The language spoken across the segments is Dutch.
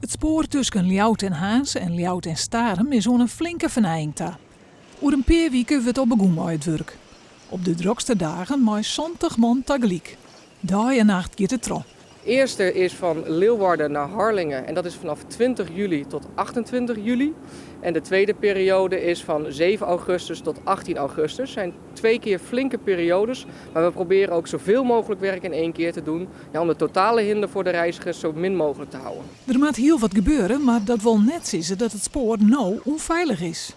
Het spoor tussen Ljouwt en Haas en Ljouwt en Starem is zo'n een flinke vernijing ta. Oer een paar weken wordt op begonnen met het werk. Op de drukste dagen met 70 man tegelijk. Dag en nacht gaat het trom. De eerste is van Leeuwarden naar Harlingen en dat is vanaf 20 juli tot 28 juli. En de tweede periode is van 7 augustus tot 18 augustus. Het zijn 2 keer flinke periodes, maar we proberen ook zoveel mogelijk werk in 1 keer te doen. Ja, om de totale hinder voor de reizigers zo min mogelijk te houden. Er moet heel wat gebeuren, maar dat wil net zeggen dat het spoor nou onveilig is.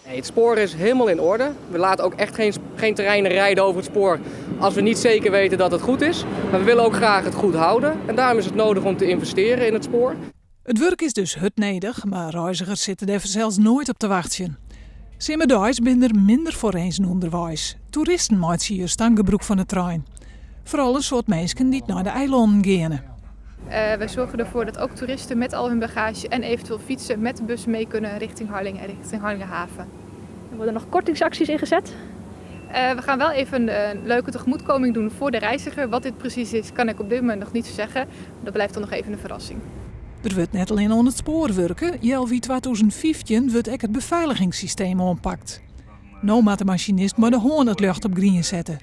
Nee, het spoor is helemaal in orde. We laten ook echt geen terreinen rijden over het spoor als we niet zeker weten dat het goed is. Maar we willen ook graag het goed houden. En daarom is het nodig om te investeren in het spoor. Het werk is dus hutnedig, maar reizigers zitten er zelfs nooit op te wachten. Simmerdijs ben er minder voor eens onderwijs. Toeristen maken hier gebruik van de trein. Vooral een soort mensen die naar de eilanden gaan. Wij zorgen ervoor dat ook toeristen met al hun bagage en eventueel fietsen met de bus mee kunnen richting Harlingen en richting Harlingenhaven. Er worden nog kortingsacties ingezet? We gaan wel even een leuke tegemoetkoming doen voor de reiziger. Wat dit precies is, kan ik op dit moment nog niet zeggen. Dat blijft dan nog even een verrassing. Er wordt net alleen aan het spoor werken. Jelwie 2015 wordt ook het beveiligingssysteem aanpakt. Nou moet de machinist maar de hoorn het lucht op green zetten.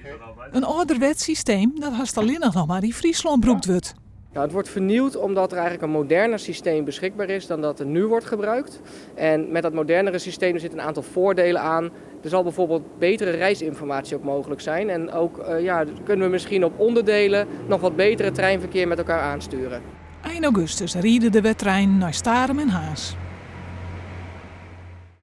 Een ouderwets systeem dat haast alleen nog maar in Friesland gebruikt wordt. Ja, het wordt vernieuwd omdat er eigenlijk een moderner systeem beschikbaar is dan dat er nu wordt gebruikt. En met dat modernere systeem zitten een aantal voordelen aan. Er zal bijvoorbeeld betere reisinformatie ook mogelijk zijn. En ook kunnen we misschien op onderdelen nog wat betere treinverkeer met elkaar aansturen. Eind augustus rieden de trein naar Starem en Haas.